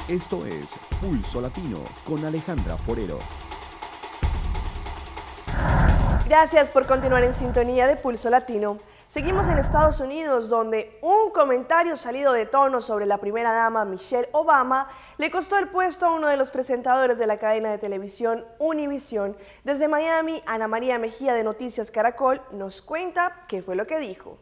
Esto es Pulso Latino con Alejandra Forero. Gracias por continuar en sintonía de Pulso Latino. Seguimos en Estados Unidos, donde un comentario salido de tono sobre la primera dama Michelle Obama le costó el puesto a uno de los presentadores de la cadena de televisión Univisión. Desde Miami, Ana María Mejía de Noticias Caracol nos cuenta qué fue lo que dijo.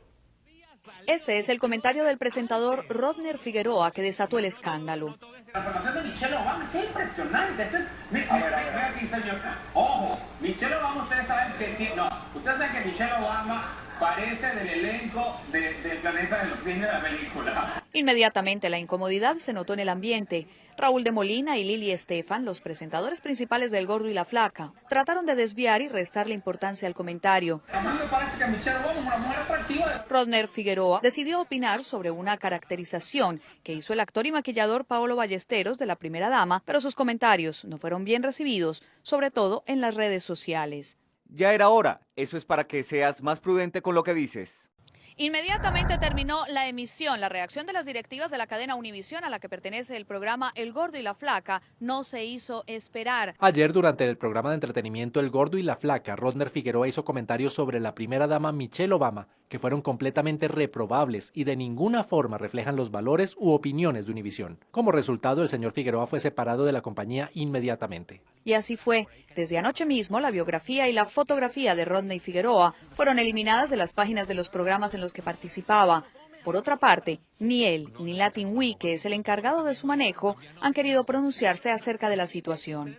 Este es el comentario del presentador Rodner Figueroa que desató el escándalo. La formación de Michelle Obama está impresionante. Mira aquí, señor. Ojo, Michelle Obama, ustedes saben que Michelle Obama parece del elenco del Planeta de los Simios de la película. Inmediatamente la incomodidad se notó en el ambiente. Raúl de Molina y Lili Estefan, los presentadores principales del Gordo y la Flaca, trataron de desviar y restarle importancia al comentario. A mí me parece que Michelle Obama es una mujer atractiva. Rodner Figueroa decidió opinar sobre una caracterización que hizo el actor y maquillador Paolo Ballesteros de la primera dama, pero sus comentarios no fueron bien recibidos, sobre todo en las redes sociales. Ya era hora, eso es para que seas más prudente con lo que dices. Inmediatamente terminó la emisión. La reacción de las directivas de la cadena Univisión, a la que pertenece el programa El Gordo y la Flaca, no se hizo esperar. Ayer, durante el programa de entretenimiento El Gordo y la Flaca, Rodner Figueroa hizo comentarios sobre la primera dama Michelle Obama, que fueron completamente reprobables y de ninguna forma reflejan los valores u opiniones de Univisión. Como resultado, el señor Figueroa fue separado de la compañía inmediatamente. Y así fue. Desde anoche mismo, la biografía y la fotografía de Rodney Figueroa fueron eliminadas de las páginas de los programas en los que participaba. Por otra parte, ni él ni Latin Week, que es el encargado de su manejo, han querido pronunciarse acerca de la situación.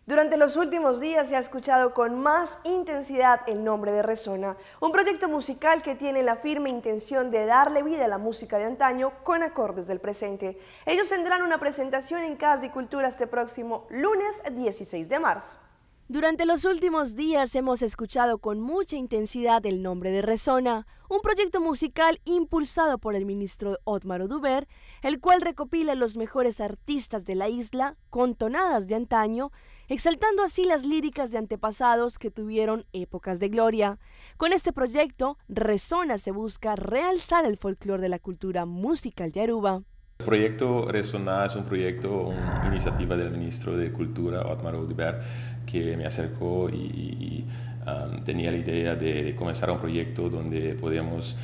Durante los últimos días se ha escuchado con más intensidad el nombre de Resona, un proyecto musical que tiene la firme intención de darle vida a la música de antaño con acordes del presente. Ellos tendrán una presentación en Casa de Cultura este próximo lunes 16 de marzo. Durante los últimos días hemos escuchado con mucha intensidad el nombre de Resona, un proyecto musical impulsado por el ministro Otmar Oduber, el cual recopila los mejores artistas de la isla con tonadas de antaño, exaltando así las líricas de antepasados que tuvieron épocas de gloria. Con este proyecto, Resona se busca realzar el folclore de la cultura musical de Aruba. El proyecto Resona es una iniciativa del ministro de Cultura, Otmar Oduber, que me acercó y tenía la idea de comenzar un proyecto donde podemos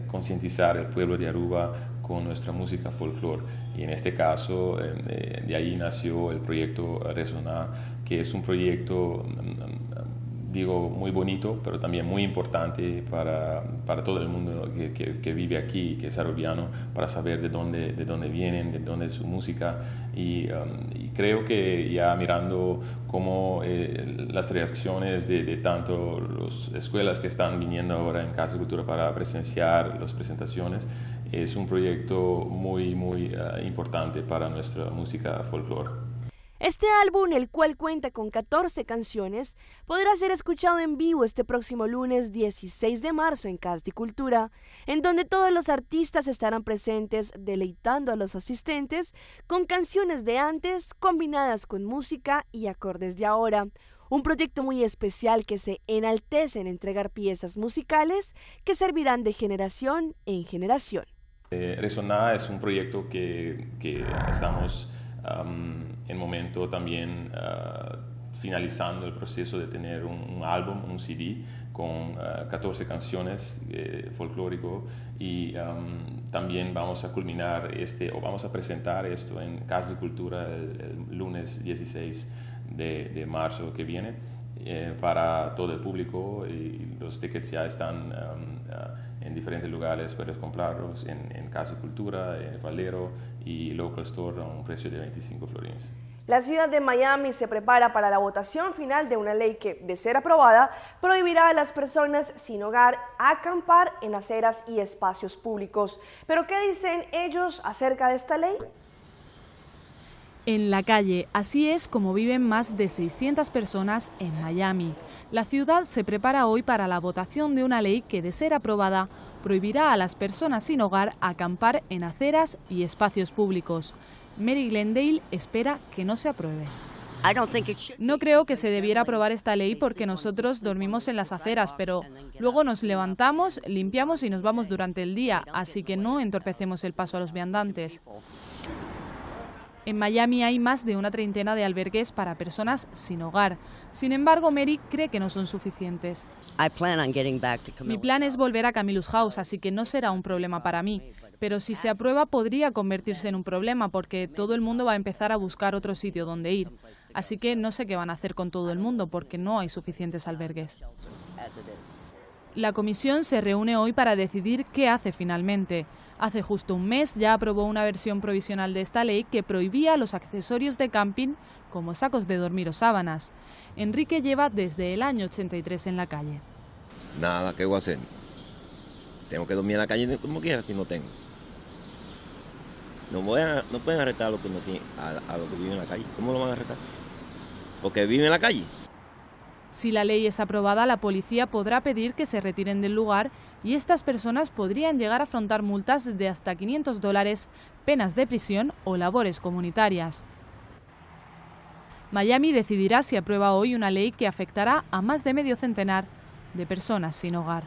concientizar al pueblo de Aruba con nuestra música folclore. Y en este caso, de ahí nació el proyecto Resona, que es un proyecto muy bonito, pero también muy importante para todo el mundo que vive aquí, que es arubiano, para saber de dónde vienen, de dónde es su música. Y creo que ya mirando cómo las reacciones de tanto las escuelas que están viniendo ahora en Casa de Cultura para presenciar las presentaciones, es un proyecto muy importante para nuestra música folclore. Este álbum, el cual cuenta con 14 canciones, podrá ser escuchado en vivo este próximo lunes 16 de marzo en Casa de Cultura, en donde todos los artistas estarán presentes deleitando a los asistentes con canciones de antes combinadas con música y acordes de ahora. Un proyecto muy especial que se enaltece en entregar piezas musicales que servirán de generación en generación. Resona es un proyecto que estamos en momento también finalizando el proceso de tener un álbum, un CD con 14 canciones folclórico y también vamos a culminar vamos a presentar esto en Casa de Cultura el lunes 16 de marzo que viene para todo el público, y los tickets ya están en diferentes lugares. Puedes comprarlos en Casa de Cultura, en Valero y Local Store a un precio de 25 florines. La ciudad de Miami se prepara para la votación final de una ley que, de ser aprobada, prohibirá a las personas sin hogar acampar en aceras y espacios públicos. ¿Pero qué dicen ellos acerca de esta ley? En la calle, así es como viven más de 600 personas en Miami. La ciudad se prepara hoy para la votación de una ley que, de ser aprobada, prohibirá a las personas sin hogar acampar en aceras y espacios públicos. Mary Glendale espera que no se apruebe. No creo que se debiera aprobar esta ley porque nosotros dormimos en las aceras, pero luego nos levantamos, limpiamos y nos vamos durante el día, así que no entorpecemos el paso a los viandantes. En Miami hay más de una treintena de albergues para personas sin hogar. Sin embargo, Mary cree que no son suficientes. Mi plan es volver a Camillus House, así que no será un problema para mí. Pero si se aprueba podría convertirse en un problema porque todo el mundo va a empezar a buscar otro sitio donde ir. Así que no sé qué van a hacer con todo el mundo porque no hay suficientes albergues. La comisión se reúne hoy para decidir qué hace finalmente. Hace justo un mes ya aprobó una versión provisional de esta ley que prohibía los accesorios de camping como sacos de dormir o sábanas. Enrique lleva desde el año 83 en la calle. Nada, ¿qué voy a hacer? Tengo que dormir en la calle como quiera si no tengo. No pueden arrestar a los que no tienen, a los que viven en la calle. ¿Cómo lo van a arrestar? Porque viven en la calle. Si la ley es aprobada, la policía podrá pedir que se retiren del lugar y estas personas podrían llegar a afrontar multas de hasta $500, penas de prisión o labores comunitarias. Miami decidirá si aprueba hoy una ley que afectará a más de medio centenar de personas sin hogar.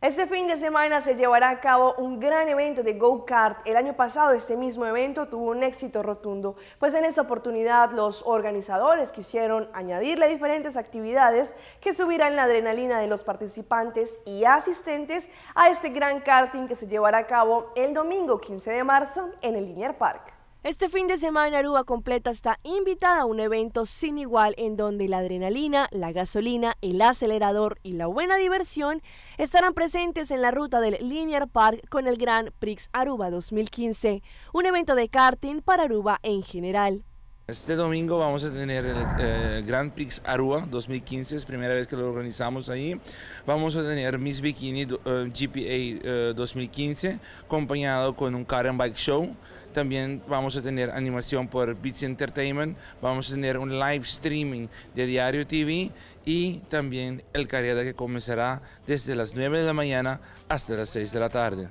Este fin de semana se llevará a cabo un gran evento de go-kart. El año pasado este mismo evento tuvo un éxito rotundo, pues en esta oportunidad los organizadores quisieron añadirle diferentes actividades que subirán la adrenalina de los participantes y asistentes a este gran karting que se llevará a cabo el domingo 15 de marzo en el Linear Park. Este fin de semana Aruba completa está invitada a un evento sin igual en donde la adrenalina, la gasolina, el acelerador y la buena diversión estarán presentes en la ruta del Linear Park con el Grand Prix Aruba 2015, un evento de karting para Aruba en general. Este domingo vamos a tener el Grand Prix Aruba 2015, es primera vez que lo organizamos ahí. Vamos a tener Miss Bikini GPA 2015, acompañado con un car and bike show. También vamos a tener animación por Beats Entertainment, vamos a tener un live streaming de Diario TV y también el carrera que comenzará desde las 9 de la mañana hasta las 6 de la tarde.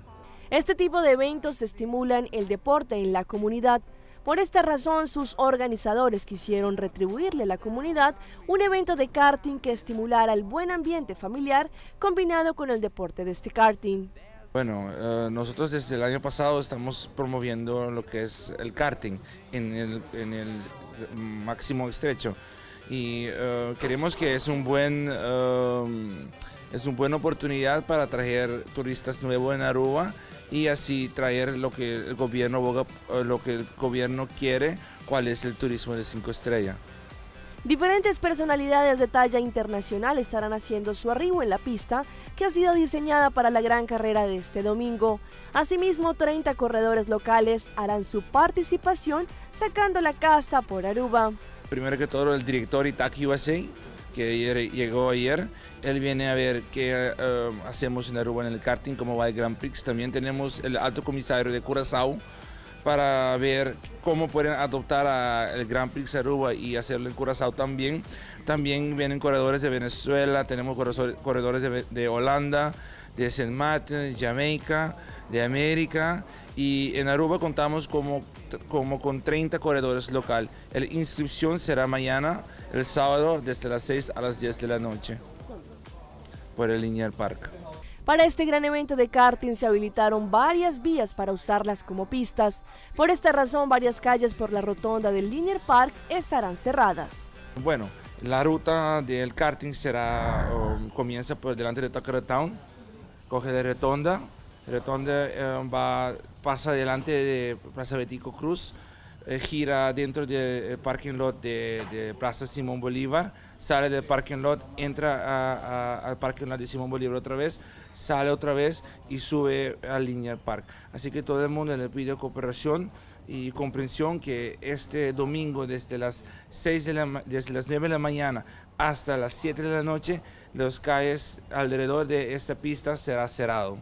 Este tipo de eventos estimulan el deporte en la comunidad. Por esta razón, sus organizadores quisieron retribuirle a la comunidad un evento de karting que estimulara el buen ambiente familiar combinado con el deporte de este karting. Bueno, nosotros desde el año pasado estamos promoviendo lo que es el karting en el máximo estrecho y queremos que es una buena oportunidad para traer turistas nuevos en Aruba y así traer lo que el gobierno quiere, cuál es el turismo de 5 estrellas. Diferentes personalidades de talla internacional estarán haciendo su arribo en la pista que ha sido diseñada para la gran carrera de este domingo. Asimismo, 30 corredores locales harán su participación sacando la casta por Aruba. Primero que todo, el director Itaki USA, que llegó ayer, él viene a ver qué hacemos en Aruba en el karting, cómo va el Grand Prix. También tenemos el alto comisario de Curazao, para ver cómo pueden adoptar el Grand Prix Aruba y hacerlo en Curazao también. También vienen corredores de Venezuela, tenemos corredores de Holanda, de St. Martin, de Jamaica, de América, y en Aruba contamos como con 30 corredores local. La inscripción será mañana, el sábado, desde las 6 a las 10 de la noche, por el Linear Park. Para este gran evento de karting se habilitaron varias vías para usarlas como pistas. Por esta razón, varias calles por la rotonda del Linear Park estarán cerradas. Bueno, la ruta del karting comienza por delante de Tucker Town, coge de Retonda, pasa delante de Plaza Betico Cruz, gira dentro del parking lot de Plaza Simón Bolívar, sale del parking lot, entra al parking lot de Simón Bolívar otra vez, sale otra vez y sube al Linear Park. Así que todo el mundo le pide cooperación y comprensión que este domingo desde las 9 de la mañana hasta las 7 de la noche, los calles alrededor de esta pista será cerrado.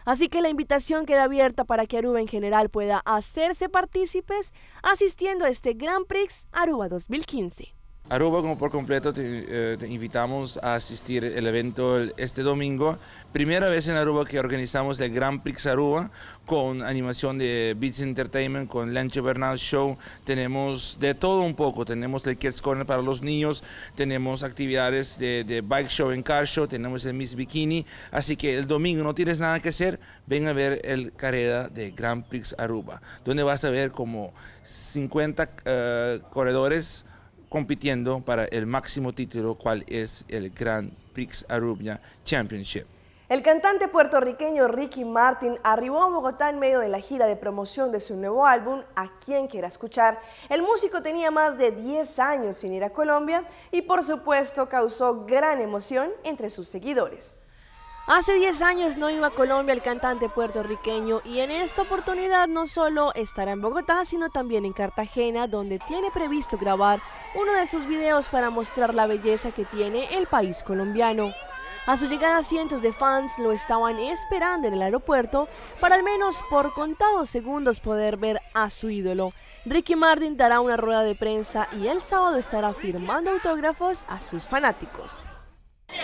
Así que la invitación queda abierta para que Aruba en general pueda hacerse partícipes asistiendo a este Grand Prix Aruba 2015. Aruba como por completo te invitamos a asistir al evento este domingo. Primera vez en Aruba que organizamos el Grand Prix Aruba con animación de Beats Entertainment, con Lencho Bernal Show. Tenemos de todo un poco. Tenemos el Kids Corner para los niños, tenemos actividades de Bike Show en Car Show, tenemos el Miss Bikini. Así que el domingo no tienes nada que hacer, ven a ver el carrera de Grand Prix Aruba, donde vas a ver como 50 corredores compitiendo para el máximo título, cual es el Grand Prix Aruba Championship. El cantante puertorriqueño Ricky Martin arribó a Bogotá en medio de la gira de promoción de su nuevo álbum, A Quien Quiera Escuchar. El músico tenía más de 10 años sin ir a Colombia y por supuesto causó gran emoción entre sus seguidores. Hace 10 años no iba a Colombia el cantante puertorriqueño y en esta oportunidad no solo estará en Bogotá, sino también en Cartagena, donde tiene previsto grabar uno de sus videos para mostrar la belleza que tiene el país colombiano. A su llegada cientos de fans lo estaban esperando en el aeropuerto para al menos por contados segundos poder ver a su ídolo. Ricky Martin dará una rueda de prensa y el sábado estará firmando autógrafos a sus fanáticos.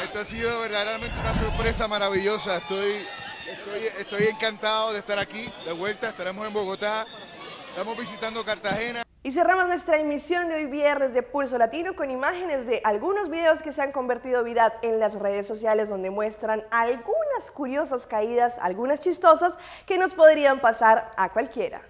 Esto ha sido verdaderamente una sorpresa maravillosa. Estoy encantado de estar aquí, de vuelta. Estaremos en Bogotá, estamos visitando Cartagena. Y cerramos nuestra emisión de hoy viernes de Pulso Latino con imágenes de algunos videos que se han convertido viral en las redes sociales, donde muestran algunas curiosas caídas, algunas chistosas, que nos podrían pasar a cualquiera.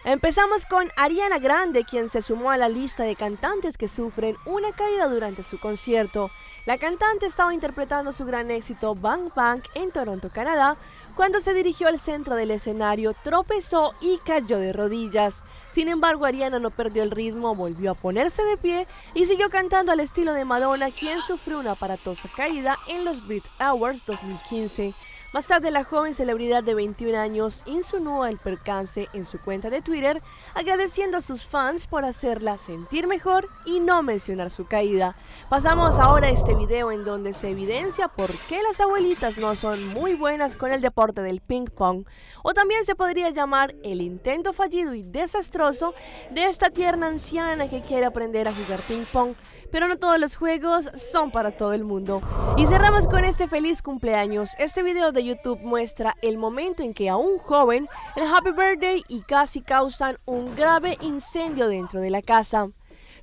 Empezamos con Ariana Grande, quien se sumó a la lista de cantantes que sufren una caída durante su concierto. La cantante estaba interpretando su gran éxito Bang Bang en Toronto, Canadá. Cuando se dirigió al centro del escenario, tropezó y cayó de rodillas. Sin embargo, Ariana no perdió el ritmo, volvió a ponerse de pie y siguió cantando al estilo de Madonna, quien sufrió una aparatosa caída en los Brit Awards 2015. Más tarde, la joven celebridad de 21 años insinuó el percance en su cuenta de Twitter, agradeciendo a sus fans por hacerla sentir mejor y no mencionar su caída. Pasamos ahora a este video en donde se evidencia por qué las abuelitas no son muy buenas con el deporte del ping pong, o también se podría llamar el intento fallido y desastroso de esta tierna anciana que quiere aprender a jugar ping pong. Pero no todos los juegos son para todo el mundo. Y cerramos con este feliz cumpleaños. Este video de YouTube muestra el momento en que a un joven el Happy Birthday y casi causan un grave incendio dentro de la casa.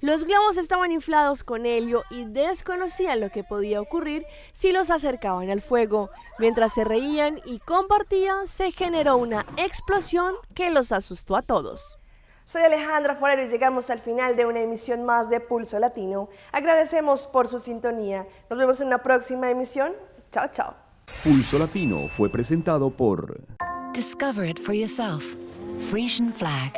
Los globos estaban inflados con helio y desconocían lo que podía ocurrir si los acercaban al fuego. Mientras se reían y compartían, se generó una explosión que los asustó a todos. Soy Alejandra Forero y llegamos al final de una emisión más de Pulso Latino. Agradecemos por su sintonía. Nos vemos en una próxima emisión. Chao, chao. Pulso Latino fue presentado por... Discover it for yourself. Frisian flag.